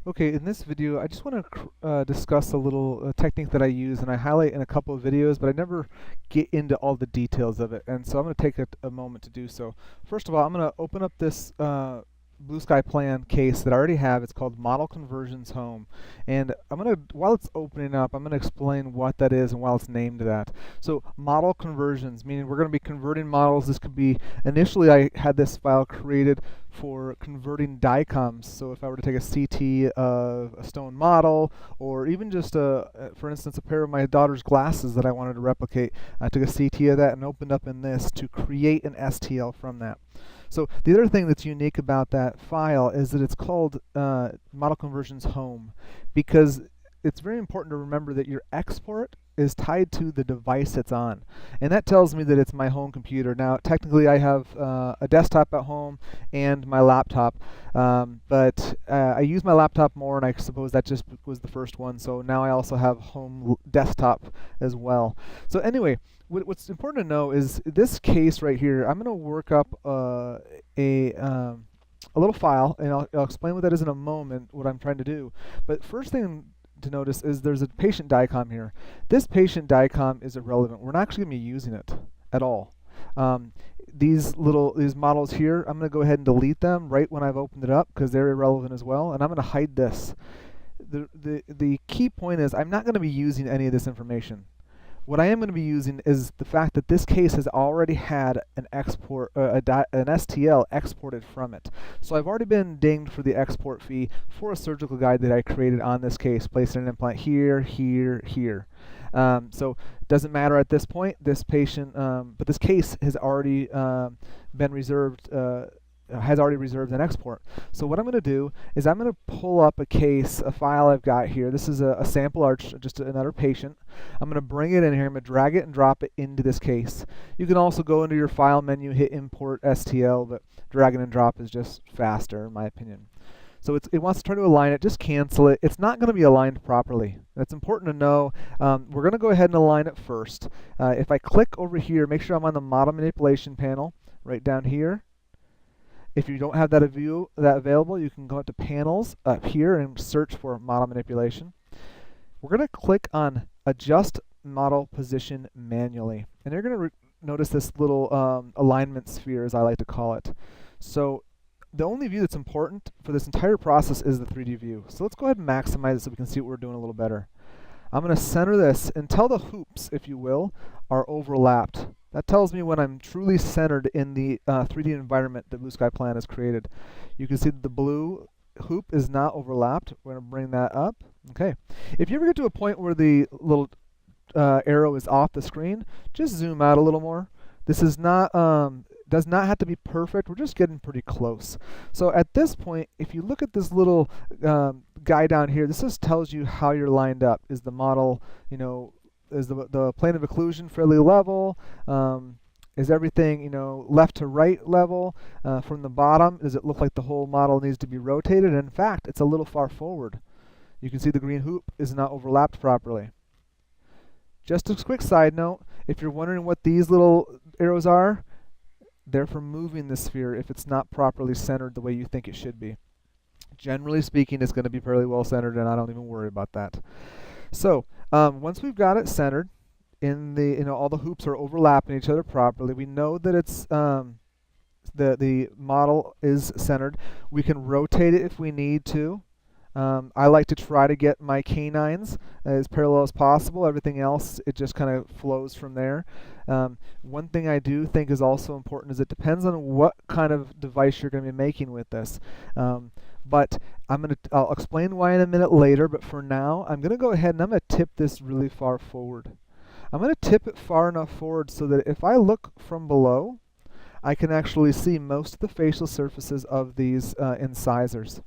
Okay, in this video, I just want to discuss a little technique that I use, and I highlight in a couple of videos, but I never get into all the details of it. And so I'm going to take a moment to do so. First of all, I'm going to open up this Blue Sky Plan case that I already have. It's called Model Conversions Home. And I'm going to, while it's opening up, I'm going to explain what that is and why it's named that. So model conversions, meaning we're going to be converting models. This could be, initially I had this file created for converting DICOMs. So if I were to take a CT of a stone model, or even just for instance, a pair of my daughter's glasses that I wanted to replicate, I took a CT of that and opened up in this to create an STL from that. So the other thing that's unique about that file is that it's called Model Conversions Home, because it's very important to remember that your export is tied to the device it's on. And that tells me that it's my home computer. Now, technically, I have a desktop at home and my laptop, but I use my laptop more, and I suppose that just was the first one. So now I also have home desktop as well. So anyway, what's important to know is this case right here, I'm going to work up a little file, and I'll explain what that is in a moment, what I'm trying to do. But first thing to notice is there's a patient DICOM here. This patient DICOM is irrelevant. We're not actually going to be using it at all. These models here, I'm going to go ahead and delete them right when I've opened it up because they're irrelevant as well, and I'm going to hide this. The key point is I'm not going to be using any of this information. What I am going to be using is the fact that this case has already had an export, an STL exported from it. So I've already been dinged for the export fee for a surgical guide that I created on this case, placing an implant here, here, here. So it doesn't matter at this point, this patient, but this case has already been reserved, has already reserved an export. So what I'm going to do is I'm going to pull up a file I've got here. This is a sample arch, just another patient. I'm going to bring it in here. I'm going to drag it and drop it into this case. You can also go into your file menu, hit import STL, but drag and drop is just faster in my opinion. So it wants to try to align it. Just cancel it. It's not going to be aligned properly. That's important to know. We're going to go ahead and align it first. If I click over here, make sure I'm on the model manipulation panel right down here. If you don't have that available, you can go into panels up here and search for model manipulation. We're going to click on adjust model position manually. And you're going to notice this little alignment sphere, as I like to call it. So the only view that's important for this entire process is the 3D view. So let's go ahead and maximize it so we can see what we're doing a little better. I'm going to center this until the hoops, if you will, are overlapped. That tells me when I'm truly centered in the 3D environment that Blue Sky Plan has created. You can see that the blue hoop is not overlapped. We're going to bring that up. Okay. If you ever get to a point where the little arrow is off the screen, just zoom out a little more. This is not does not have to be perfect. We're just getting pretty close. So at this point, if you look at this little guy down here, this just tells you how you're lined up. Is the model, is the plane of occlusion fairly level? Is everything, left to right level? From the bottom, does it look like the whole model needs to be rotated? And in fact, it's a little far forward. You can see the green hoop is not overlapped properly. Just a quick side note, if you're wondering what these little arrows are, they're for moving the sphere if it's not properly centered the way you think it should be. Generally speaking, it's going to be fairly well centered, and I don't even worry about that. So once we've got it centered, in the all the hoops are overlapping each other properly. We know that it's the model is centered. We can rotate it if we need to. I like to try to get my canines as parallel as possible. Everything else, it just kind of flows from there. One thing I do think is also important is it depends on what kind of device you're going to be making with this. But I'll explain why in a minute later, but for now, I'm going to go ahead and I'm going to tip this really far forward. I'm going to tip it far enough forward so that if I look from below, I can actually see most of the facial surfaces of these incisors.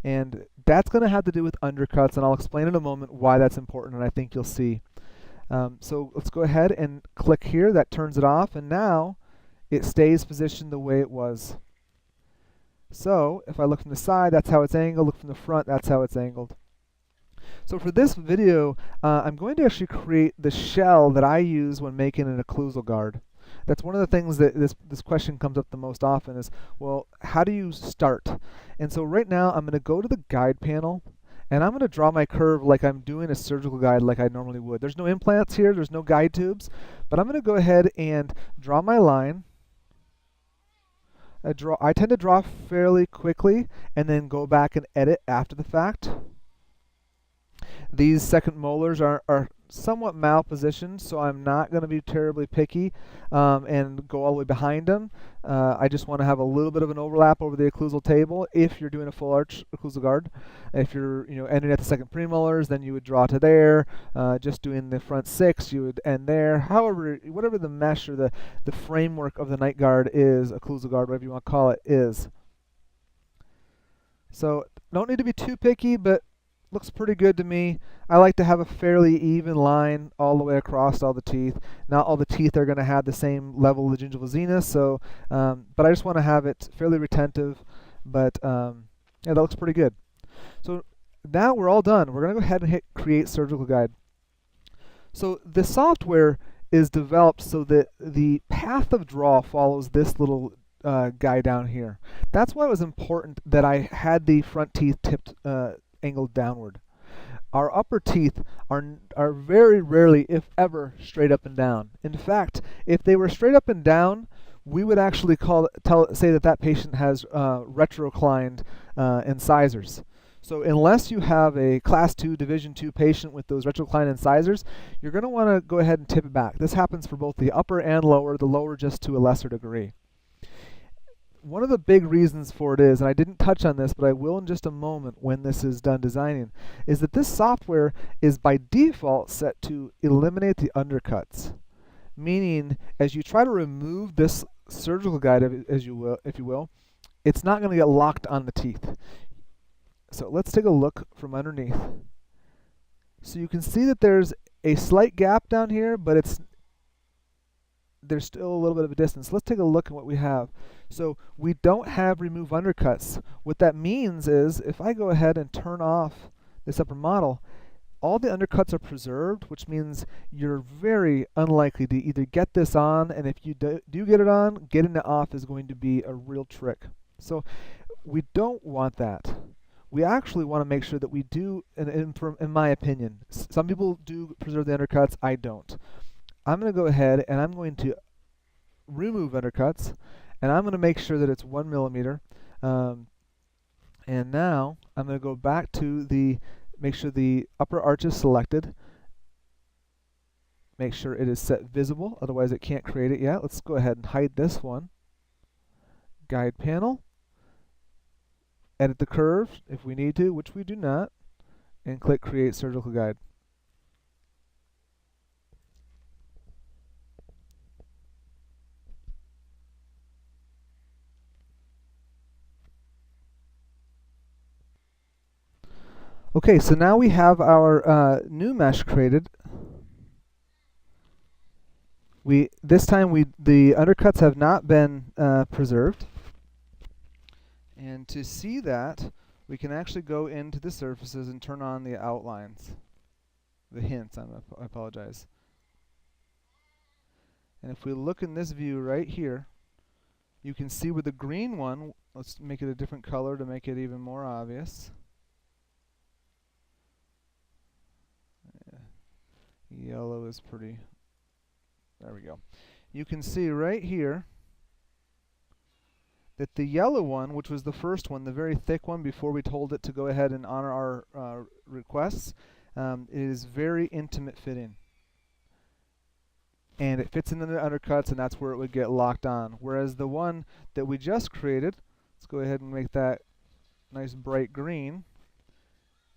And that's going to have to do with undercuts, and I'll explain in a moment why that's important, and I think you'll see. So let's go ahead and click here. That turns it off, and now it stays positioned the way it was. So if I look from the side, that's how it's angled. Look from the front, that's how it's angled. So for this video, I'm going to actually create the shell that I use when making an occlusal guard. That's one of the things that this question comes up the most often is, well, how do you start? And so right now I'm going to go to the guide panel, and I'm going to draw my curve like I'm doing a surgical guide like I normally would. There's no implants here, there's no guide tubes, but I'm going to go ahead and draw my line. I tend to draw fairly quickly and then go back and edit after the fact. These second molars are somewhat malpositioned, so I'm not going to be terribly picky and go all the way behind them. I just want to have a little bit of an overlap over the occlusal table if you're doing a full arch occlusal guard. If you're ending at the second premolars, then you would draw to there. Just doing the front 6, you would end there. However, whatever the mesh or the framework of the night guard is, occlusal guard, whatever you want to call it, is. So don't need to be too picky, but looks pretty good to me. I like to have a fairly even line all the way across all the teeth. Not all the teeth are going to have the same level of gingival zenus, so but I just want to have it fairly retentive. But yeah, that looks pretty good. So now we're all done. We're going to go ahead and hit Create Surgical Guide. So the software is developed so that the path of draw follows this little guy down here. That's why it was important that I had the front teeth tipped angled downward. Our upper teeth are very rarely, if ever, straight up and down. In fact, if they were straight up and down, we would actually say that patient has retroclined incisors. So unless you have a Class 2, Division 2 patient with those retroclined incisors, you're going to want to go ahead and tip it back. This happens for both the upper and lower, the lower just to a lesser degree. One of the big reasons for it is, and I didn't touch on this, but I will in just a moment when this is done designing, is that this software is by default set to eliminate the undercuts. Meaning, as you try to remove this surgical guide, if you will, it's not going to get locked on the teeth. So let's take a look from underneath. So you can see that there's a slight gap down here, but there's still a little bit of a distance. Let's take a look at what we have. So we don't have remove undercuts. What that means is if I go ahead and turn off this upper model, all the undercuts are preserved, which means you're very unlikely to either get this on, and if you do get it on, getting it off is going to be a real trick. So we don't want that. We actually want to make sure that we do, in my opinion, some people do preserve the undercuts, I don't. I'm going to go ahead and I'm going to remove undercuts, and I'm going to make sure that it's 1 millimeter. And now I'm going to go back to make sure the upper arch is selected. Make sure it is set visible, otherwise it can't create it yet. Let's go ahead and hide this one. Guide panel. Edit the curve if we need to, which we do not, and click Create Surgical Guide. Okay, so now we have our new mesh created. This time the undercuts have not been preserved. And to see that, we can actually go into the surfaces and turn on the outlines, the hints, I apologize. And if we look in this view right here, you can see where the green one, let's make it a different color to make it even more obvious. Yellow is pretty, there we go. You can see right here that the yellow one, which was the first one, the very thick one before we told it to go ahead and honor our requests, is very intimate fitting. And it fits into the undercuts, and that's where it would get locked on. Whereas the one that we just created, let's go ahead and make that nice bright green,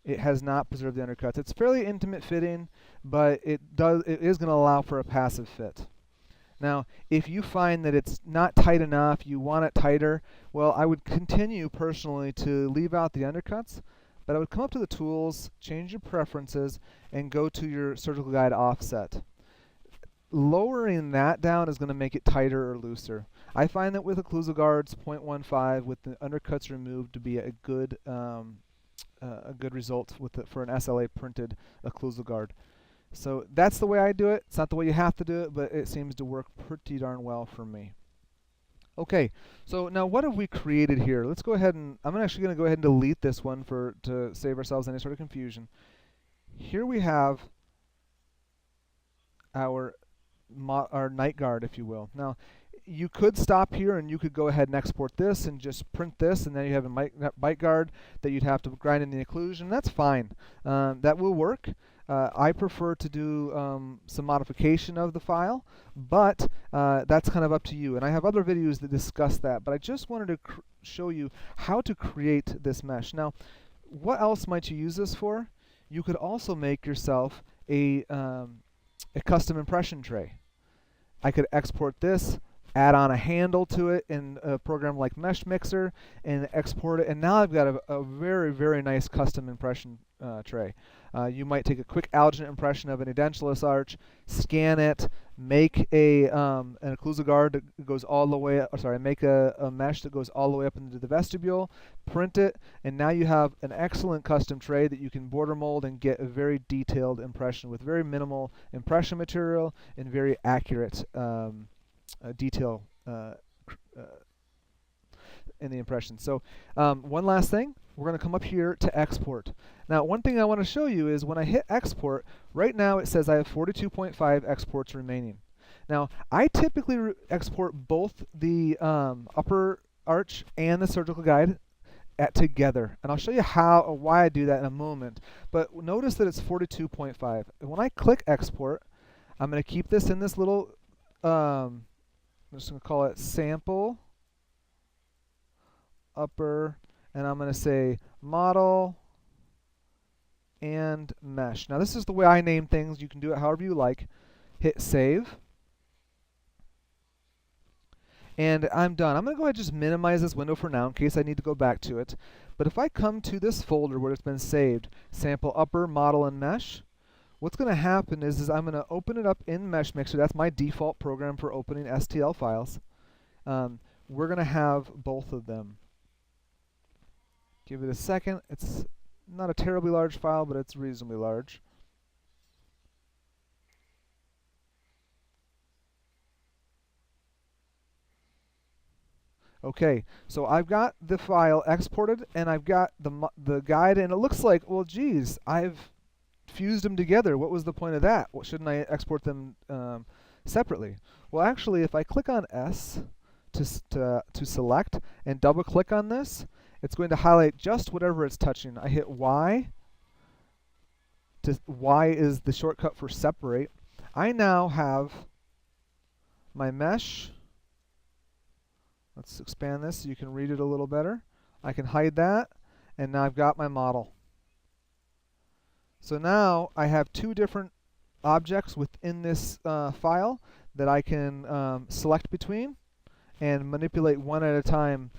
it has not preserved the undercuts. It's fairly intimate fitting, but it is going to allow for a passive fit. Now, if you find that it's not tight enough, you want it tighter, well, I would continue personally to leave out the undercuts, but I would come up to the tools, change your preferences, and go to your surgical guide offset. Lowering that down is going to make it tighter or looser. I find that with Occlusal Guards 0.15 with the undercuts removed to be a good result for an SLA printed Occlusal Guard. So that's the way I do it. It's not the way you have to do it, but it seems to work pretty darn well for me. Okay, so now what have we created here? Let's go ahead and, I'm actually going to go ahead and delete this one to save ourselves any sort of confusion. Here we have our night guard, if you will. Now, you could stop here and you could go ahead and export this and just print this, and then you have a bite guard that you'd have to grind in the occlusion. That's fine. That will work. I prefer to do some modification of the file, but that's kind of up to you. And I have other videos that discuss that, but I just wanted to show you how to create this mesh. Now, what else might you use this for? You could also make yourself a custom impression tray. I could export this, add on a handle to it in a program like Mesh Mixer, and export it, and now I've got a very, very nice custom impression tray. You might take a quick alginate impression of an edentulous arch, scan it, make an occlusal guard that goes all the way, make a mesh that goes all the way up into the vestibule, print it, and now you have an excellent custom tray that you can border mold and get a very detailed impression with very minimal impression material and very accurate detail in the impression. So one last thing, we're going to come up here to export. Now, one thing I want to show you is when I hit export, right now it says I have 42.5 exports remaining. Now, I typically export both the upper arch and the surgical guide together, and I'll show you why I do that in a moment. But notice that it's 42.5. And when I click export, I'm going to keep this in this little, I'm just going to call it sample upper, and I'm going to say model and mesh. Now this is the way I name things. You can do it however you like. Hit save. And I'm done. I'm going to go ahead and just minimize this window for now in case I need to go back to it. But if I come to this folder where it's been saved, sample upper, model, and mesh, what's going to happen is I'm going to open it up in Mesh Mixer. That's my default program for opening STL files. We're going to have both of them. Give it a second. It's not a terribly large file, but it's reasonably large. Okay, so I've got the file exported, and I've got the guide, and it looks like, well, geez, I've fused them together. What was the point of that? Well, shouldn't I export them separately? Well, actually, if I click on S to select and double-click on this, it's going to highlight just whatever it's touching. I hit Y. Y is the shortcut for separate. I now have my mesh. Let's expand this so you can read it a little better. I can hide that, and now I've got my model. So now I have two different objects within this file that I can select between and manipulate one at a time.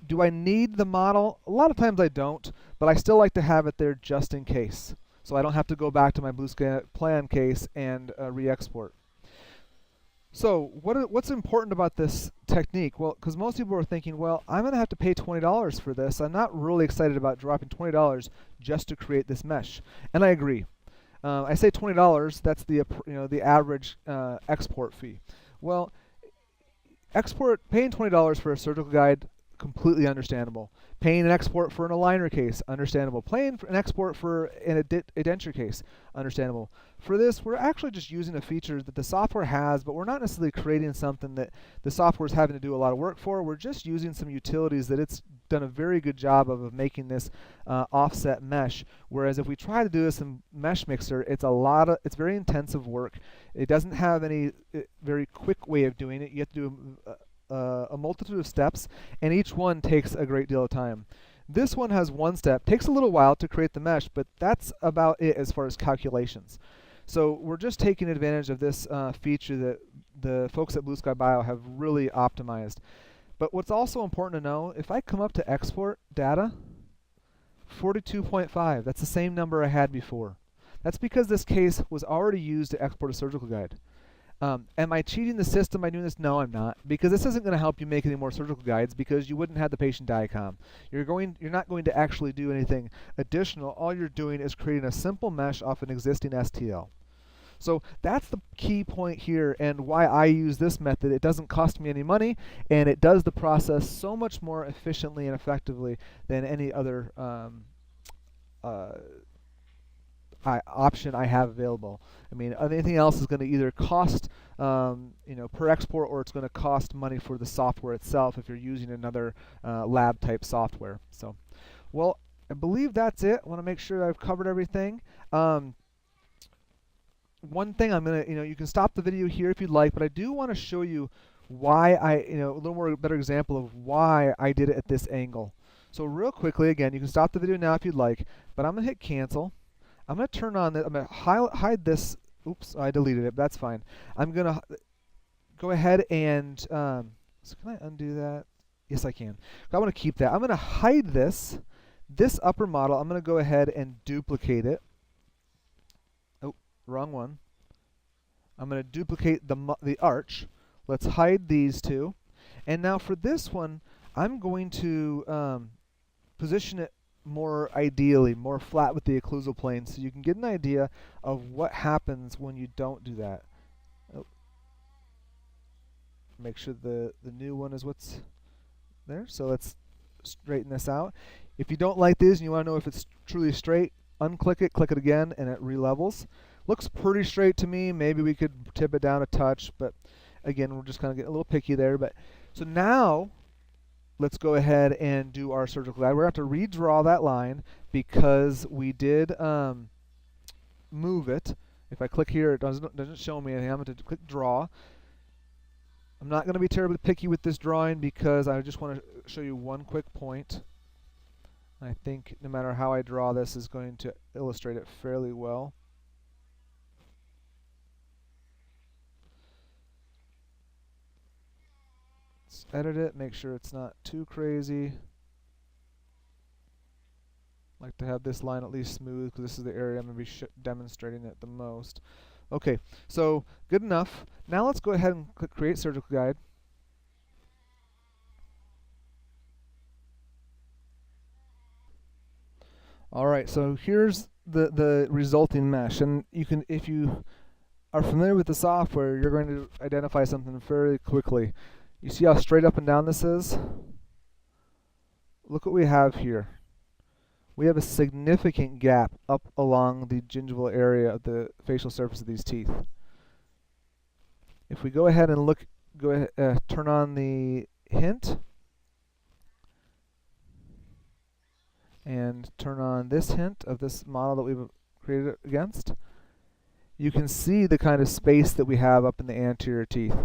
Do I need the model? A lot of times I don't, but I still like to have it there just in case, so I don't have to go back to my BlueSky plan case and re-export. So what's important about this technique? Well, because most people are thinking, well, I'm going to have to pay $20 for this. I'm not really excited about dropping $20 just to create this mesh, and I agree. I say $20. That's the average export fee. Well, paying $20 for a surgical guide, completely understandable. Paying an export for an aligner case, understandable. Paying an export for an denture case, understandable. For this, we're actually just using a feature that the software has, but we're not necessarily creating something that the software is having to do a lot of work for. We're just using some utilities that it's done a very good job of making this offset mesh. Whereas if we try to do this in Mesh Mixer, it's very intensive work. It doesn't have any very quick way of doing it. You have to do a multitude of steps, and each one takes a great deal of time. This one has one step, takes a little while to create the mesh, but that's about it as far as calculations. So we're just taking advantage of this feature that the folks at Blue Sky Bio have really optimized. But what's also important to know, if I come up to export data, 42.5, that's the same number I had before. That's because this case was already used to export a surgical guide. Am I cheating the system by doing this? No, I'm not, because this isn't going to help you make any more surgical guides because you wouldn't have the patient DICOM. You're not going to actually do anything additional. All you're doing is creating a simple mesh off an existing STL. So that's the key point here, and why I use this method. It doesn't cost me any money, and it does the process so much more efficiently and effectively than any other uh, option I have available. I mean, anything else is going to either cost per export, or it's going to cost money for the software itself if you're using another lab type software. So, well, I believe that's it. I want to make sure I've covered everything. One thing I'm gonna, you can stop the video here if you'd like, but I do want to show you why a little more better example of why I did it at this angle. So real quickly, again, you can stop the video now if you'd like, but I'm gonna hit cancel. I'm going to turn on I'm going to hide this. Oops, I deleted it, but that's fine. I'm going to go ahead and, so can I undo that? Yes, I can. I want to keep that. I'm going to hide this upper model. I'm going to go ahead and duplicate it. Oh, wrong one. I'm going to duplicate the arch. Let's hide these two. And now for this one, I'm going to position it more ideally, more flat with the occlusal plane, so you can get an idea of what happens when you don't do that. Oh. Make sure the new one is what's there. So let's straighten this out. If you don't like these and you want to know if it's truly straight, unclick it, click it again, and it relevels. Looks pretty straight to me. Maybe we could tip it down a touch, but again, we're just kind of getting a little picky there. But so now, let's go ahead and do our surgical guide. We're going to have to redraw that line because we did move it. If I click here, it doesn't show me anything. I'm going to click draw. I'm not going to be terribly picky with this drawing because I just want to show you one quick point. I think no matter how I draw this is going to illustrate it fairly well. Let's edit it, make sure it's not too crazy. I like to have this line at least smooth because this is the area I'm going to be demonstrating it the most. Okay, so good enough. Now let's go ahead and click Create Surgical Guide. All right, so here's the resulting mesh, and you can, if you are familiar with the software, you're going to identify something fairly quickly. You see how straight up and down this is? Look what we have here. We have a significant gap up along the gingival area of the facial surface of these teeth. If we go ahead and turn on the hint and turn on this hint of this model that we've created it against, you can see the kind of space that we have up in the anterior teeth.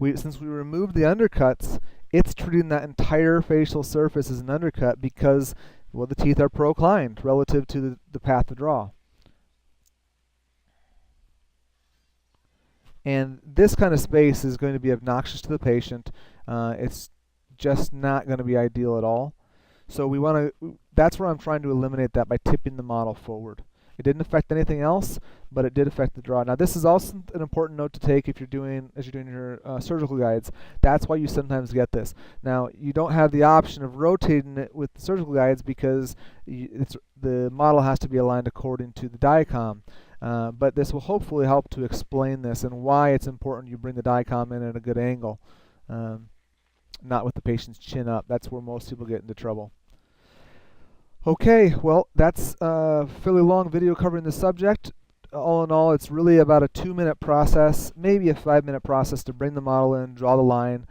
Since we removed the undercuts, it's treating that entire facial surface as an undercut because, well, the teeth are proclined relative to the path of draw. And this kind of space is going to be obnoxious to the patient. It's just not going to be ideal at all. So that's where I'm trying to eliminate that by tipping the model forward. It didn't affect anything else, but it did affect the draw. Now this is also an important note to take as you're doing your surgical guides. That's why you sometimes get this. Now you don't have the option of rotating it with the surgical guides because the model has to be aligned according to the DICOM. But this will hopefully help to explain this and why it's important you bring the DICOM in at a good angle, not with the patient's chin up. That's where most people get into trouble. Okay, well, that's a fairly long video covering the subject. All in all, it's really about a 2-minute process, maybe a 5-minute process to bring the model in, draw the line,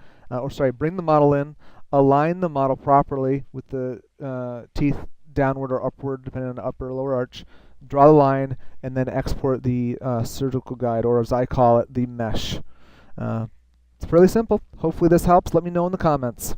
bring the model in, align the model properly with the teeth downward or upward, depending on the upper or lower arch, draw the line, and then export the surgical guide, or as I call it, the mesh. It's fairly simple. Hopefully this helps. Let me know in the comments.